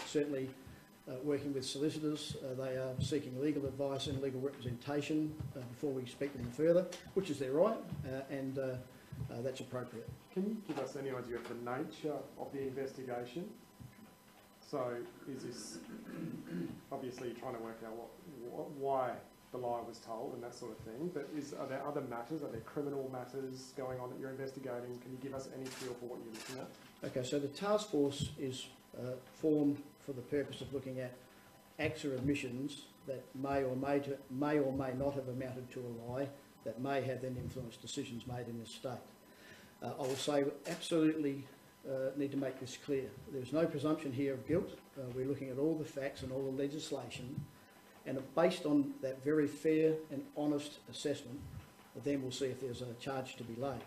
Certainly working with solicitors. They are seeking legal advice and legal representation before we speak to them further, which is their right, and that's appropriate. Can you give us any idea of the nature of the investigation? So is this, obviously you're trying to work out why the lie was told and that sort of thing, but are there other matters, are there criminal matters going on that you're investigating? Can you give us any feel for what you're looking at? Okay, so the task force is formed for the purpose of looking at acts or admissions that may or may not have amounted to a lie that may have then influenced decisions made in this state. I will say absolutely need to make this clear. There's no presumption here of guilt. We're looking at all the facts and all the legislation, and based on that very fair and honest assessment, then we'll see if there's a charge to be laid.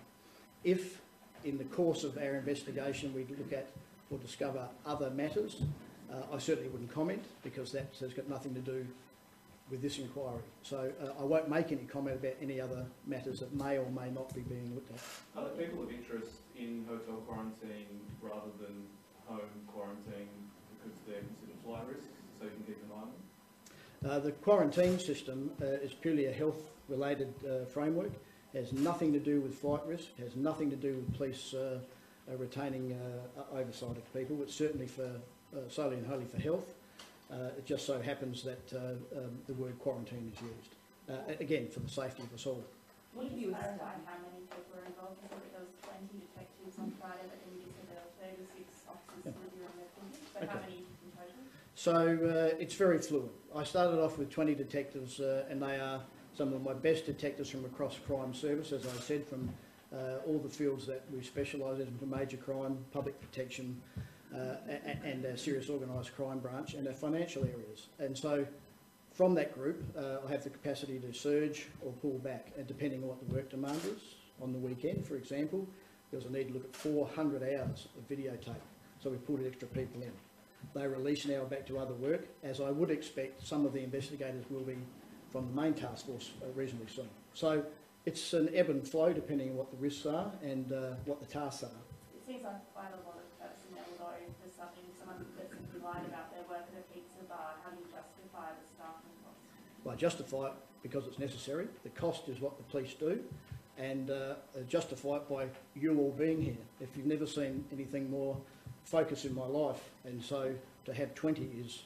If in the course of our investigation we look at or discover other matters, I certainly wouldn't comment, because that has got nothing to do with this inquiry. So I won't make any comment about any other matters that may or may not be being looked at. Are there people of interest in hotel quarantine rather than home quarantine because they're considered flight risks, so you can keep an eye on them? The quarantine system is purely a health-related framework. It has nothing to do with flight risk, has nothing to do with police retaining oversight of people. It's certainly for solely and wholly for health. It just so happens that the word quarantine is used, again, for the safety of us all. What did you clarify how many people were involved? You said that there was 20 detectives on Friday, but then you said there were 36 officers reviewing their footage. So okay. How many in total? So it's very fluid. I started off with 20 detectives, and they are some of my best detectives from across crime service, as I said, from all the fields that we specialise in, from major crime, public protection, and our serious organised crime branch, and our financial areas. And so from that group, I have the capacity to surge or pull back, and depending on what the work demand is. On the weekend, for example, there was a need to look at 400 hours of videotape, so we pulled extra people in. They release now back to other work, as I would expect some of the investigators will be from the main task force reasonably soon. So it's an ebb and flow depending on what the risks are and what the tasks are. It seems like quite a lot of personnel, though, for someone that simply lied about their work at a pizza bar. How do you justify the staffing costs? Well, I justify it because it's necessary. The cost is what the police do, and justify it by you all being here. If you've never seen anything more focus in my life, and so to have 20 is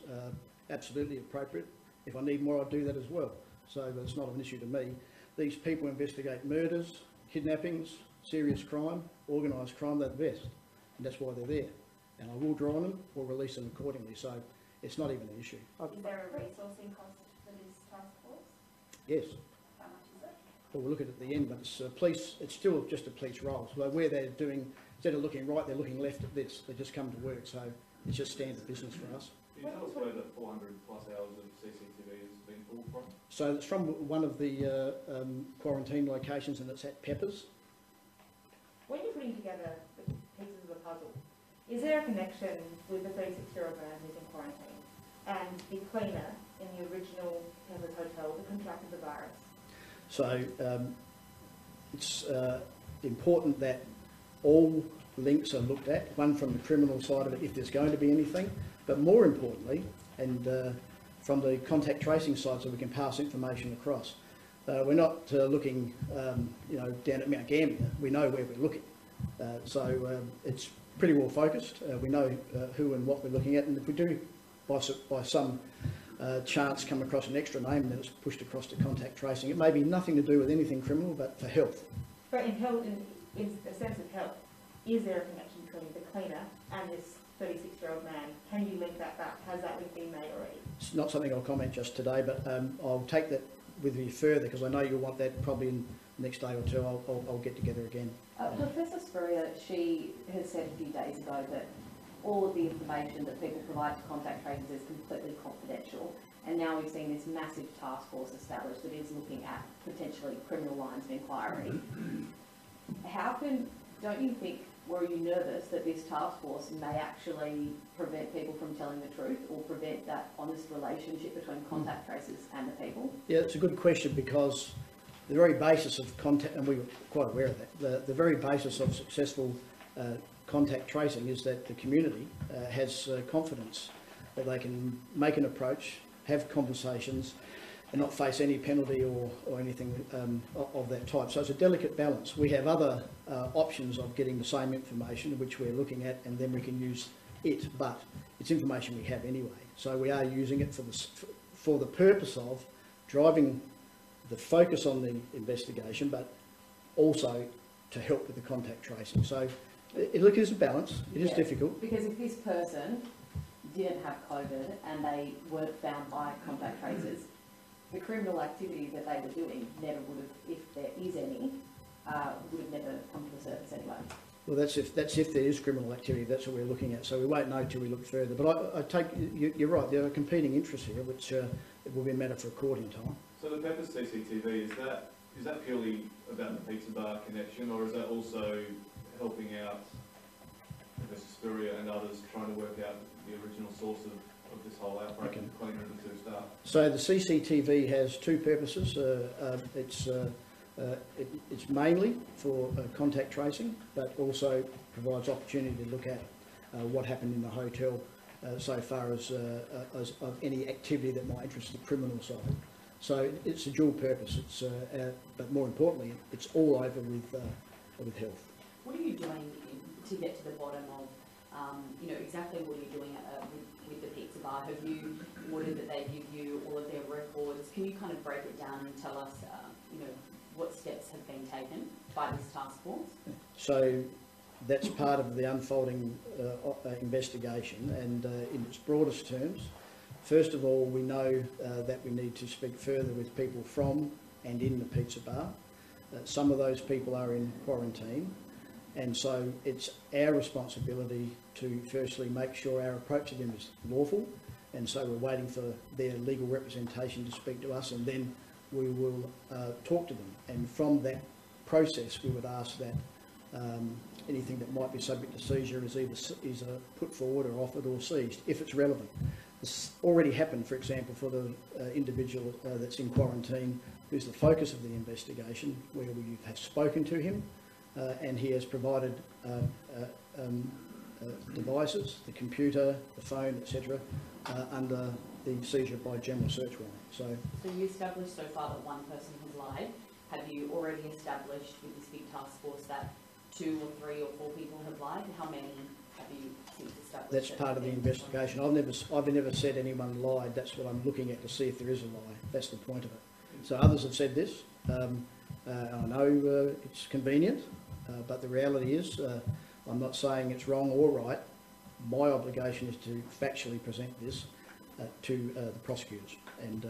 absolutely appropriate. If I need more, I'll do that as well. So it's not an issue to me. These people investigate murders, kidnappings, serious crime, organised crime. They're the best, and that's why they're there. And I will draw on them or release them accordingly. So it's not even an issue. Is there a resourcing cost for this task force? Yes. How much is it? Well, we'll look at it at the end, but it's police. It's still just a police role. So where they're doing, instead of looking right, they're looking left at this. They just come to work. So it's just standard business for us. Can you tell us where the 400+ hours of CCTV has been pulled from? So it's from one of the quarantine locations, and it's at Peppers. When you're putting together the pieces of the puzzle, is there a connection with the 36-year-old man who's in quarantine and the cleaner in the original Peppers Hotel that contracted the virus? So it's important that all links are looked at, one from the criminal side of it, if there's going to be anything, but more importantly, and from the contact tracing side, so we can pass information across. We're not looking, down at Mount Gambier. We know where we're looking, so it's pretty well focused. We know who and what we're looking at, and if we do, by some chance, come across an extra name, then it's pushed across to contact tracing. It may be nothing to do with anything criminal, but for health. But in health, in the sense of health, is there a connection between the cleaner and this 36-year-old man? Can you link that back? Has that link been made already? It's not something I'll comment just today, but I'll take that with me further, because I know you'll want that probably in the next day or two. I'll get together again. Professor Spurrier, she has said a few days ago that all of the information that people provide to contact tracers is completely confidential, and now we've seen this massive task force established that is looking at potentially criminal lines of inquiry. Don't you think, were you nervous that this task force may actually prevent people from telling the truth, or prevent that honest relationship between contact tracers and the people? Yeah, it's a good question, because the very basis of contact, and we were quite aware of that, the very basis of successful contact tracing is that the community has confidence that they can make an approach, have conversations, and not face any penalty or anything of that type. So it's a delicate balance. We have other options of getting the same information, which we're looking at, and then we can use it, but it's information we have anyway. So we are using it for the purpose of driving the focus on the investigation, but also to help with the contact tracing. So it is a balance. It is difficult. Because if this person didn't have COVID and they weren't found by contact tracers, the criminal activity that they were doing never would have, if there is any, would have never come to the surface anyway. Well, that's if there is criminal activity. That's what we're looking at. So we won't know till we look further. But I take you're right. There are competing interests here, which it will be a matter for a court in time. So the Peppers CCTV, is that purely about the pizza bar connection, or is that also helping out Vesperia and others trying to work out the original source of this whole outbreak and cleaner of the two staff? So the CCTV has two purposes. It's mainly for contact tracing, but also provides opportunity to look at what happened in the hotel so far as of any activity that might interest the criminal side. So it's a dual purpose. But more importantly, it's all over with health. What are you doing to get to the bottom of, exactly what are you doing with the pizza bar? Have you ordered that they give you all of their records? Can you kind of break it down and tell us, what steps have been taken by this task force? So that's part of the unfolding investigation, and in its broadest terms, first of all, we know that we need to speak further with people from and in the pizza bar. Some of those people are in quarantine, and so it's our responsibility to firstly make sure our approach to them is lawful, and so we're waiting for their legal representation to speak to us, and then we will talk to them. And from that process, we would ask that anything that might be subject to seizure is either put forward or offered or seized, if it's relevant. This already happened, for example, for the individual that's in quarantine, who's the focus of the investigation, where we have spoken to him, and he has provided devices, the computer, the phone, etc., under the seizure by general search warrant. So you established so far that one person has lied. Have you already established with this big task force that 2 or 3 or 4 people have lied? How many have you since established? That's part of the investigation. I've never said anyone lied. That's what I'm looking at, to see if there is a lie. That's the point of it. So others have said this. I know it's convenient, but the reality is, I'm not saying it's wrong or right. My obligation is to factually present this to the prosecutors, and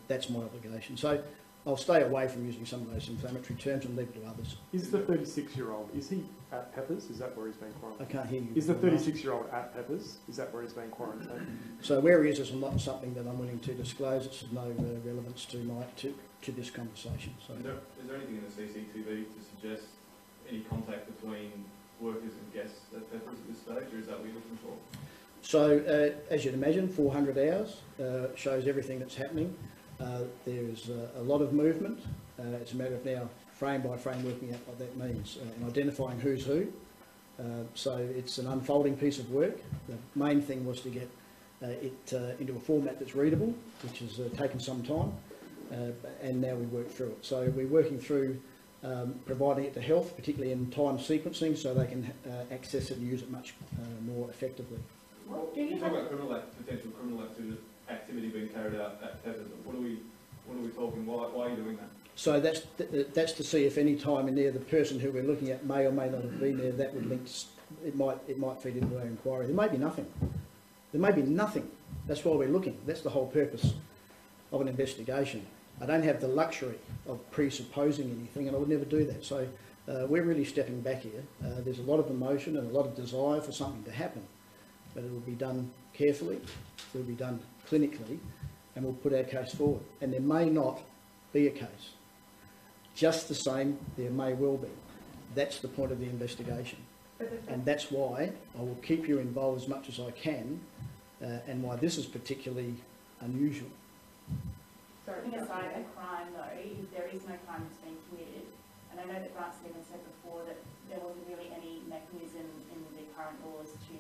that's my obligation. So I'll stay away from using some of those inflammatory terms and leave it to others. Is the 36-year-old, is he at Peppers? Is that where he's been quarantined? I can't hear you. Is the 36-year-old at Peppers? Is that where he's been quarantined? So where he is not something that I'm willing to disclose. It's of no relevance to this conversation. So Is there anything in the CCTV to suggest any contact between workers and guests at Peppers at this stage, or is that what you're looking for? So as you'd imagine, 400 hours shows everything that's happening. There's a lot of movement. It's a matter of now frame by frame working out what that means and identifying who's who. So it's an unfolding piece of work. The main thing was to get it into a format that's readable, which has taken some time, and now we work through it. So we're working through providing it to health, particularly in time sequencing, so they can access it and use it much more effectively. Well, you talk about potential criminal activity being carried out at Peppers. What are we talking? Why are you doing that? So that's to see if any time in there the person who we're looking at may or may not have been there. That would link. It might feed into our inquiry. There may be nothing. There may be nothing. That's why we're looking. That's the whole purpose of an investigation. I don't have the luxury of presupposing anything, and I would never do that. So we're really stepping back here. There's a lot of emotion and a lot of desire for something to happen, but it will be done carefully. It will be done clinically, and we'll put our case forward. And there may not be a case. Just the same, there may well be. That's the point of the investigation. And that's why I will keep you involved as much as I can, and why this is particularly unusual. Putting aside the crime though, if there is no crime that's been committed, And I know that Grant Stevens said before that there wasn't really any mechanism in the current laws to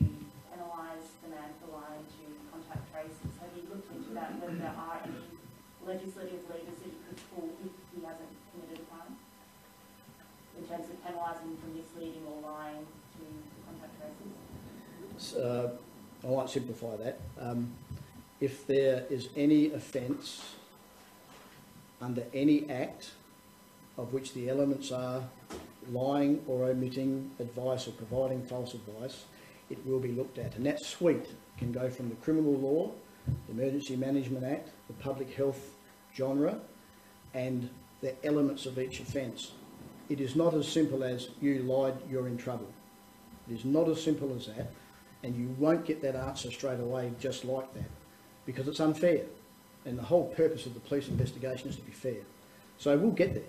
penalise the man for lying to contact tracers. Have you looked into that, whether there are any legislative levers that you could pull if he hasn't committed a crime? In terms of penalising him for misleading or lying to contact tracers? I might simplify that. If there is any offence under any act of which the elements are lying or omitting advice or providing false advice, it will be looked at. And that suite can go from the criminal law, the Emergency Management Act, the public health genre, and the elements of each offence. It is not as simple as you lied, you're in trouble. It is not as simple as that, and you won't get that answer straight away just like that, because it's unfair. And the whole purpose of the police investigation is to be fair. So we'll get there.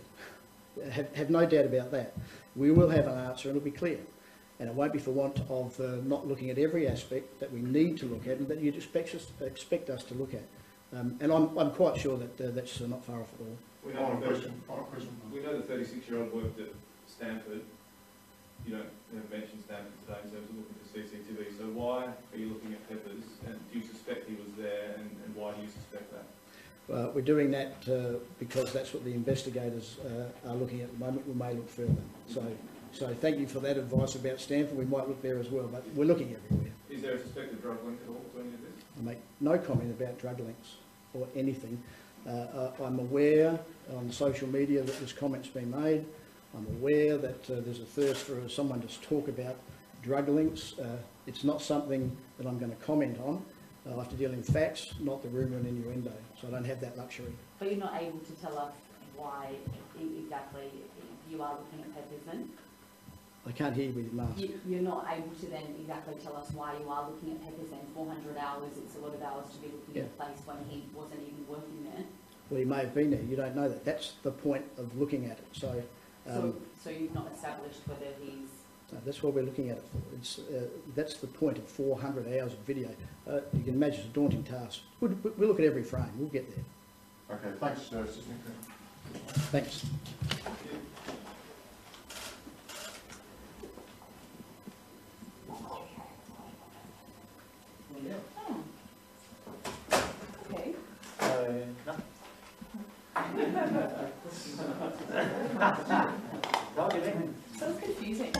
Have no doubt about that. We will have an answer and it'll be clear. And it won't be for want of not looking at every aspect that we need to look at and that you'd expect us to look at. And I'm quite sure that that's not far off at all. We know the 36-year-old worked at Stanford. You haven't mentioned Stanford today, so we're looking for CCTV. So why are you looking at Peppers? And do you suspect he was there? And why do you suspect that? We're doing that because that's what the investigators are looking at the moment. We may look further. So thank you for that advice about Stanford. We might look there as well, but we're looking everywhere. Is there a suspected drug link at all to any of this? I make no comment about drug links or anything. I'm aware on social media that this comment's been made. I'm aware that there's a thirst for someone to talk about drug links. It's not something that I'm going to comment on. I have to deal in facts, not the rumour and innuendo. So I don't have that luxury. But you're not able to tell us why exactly you are looking at Peppers then? I can't hear you with your mask. You're not able to then exactly tell us why you are looking at Peppers then. 400 hours, it's a lot of hours to be looking at a place when he wasn't even working there. Well, he may have been there. You don't know that. That's the point of looking at it. So you've not established whether he's... No, that's what we're looking at it for. That's the point of 400 hours of video. You can imagine it's a daunting task. We'll look at every frame. We'll get there. Okay, thanks, Assistant. Thanks. Okay. No. So it's confusing.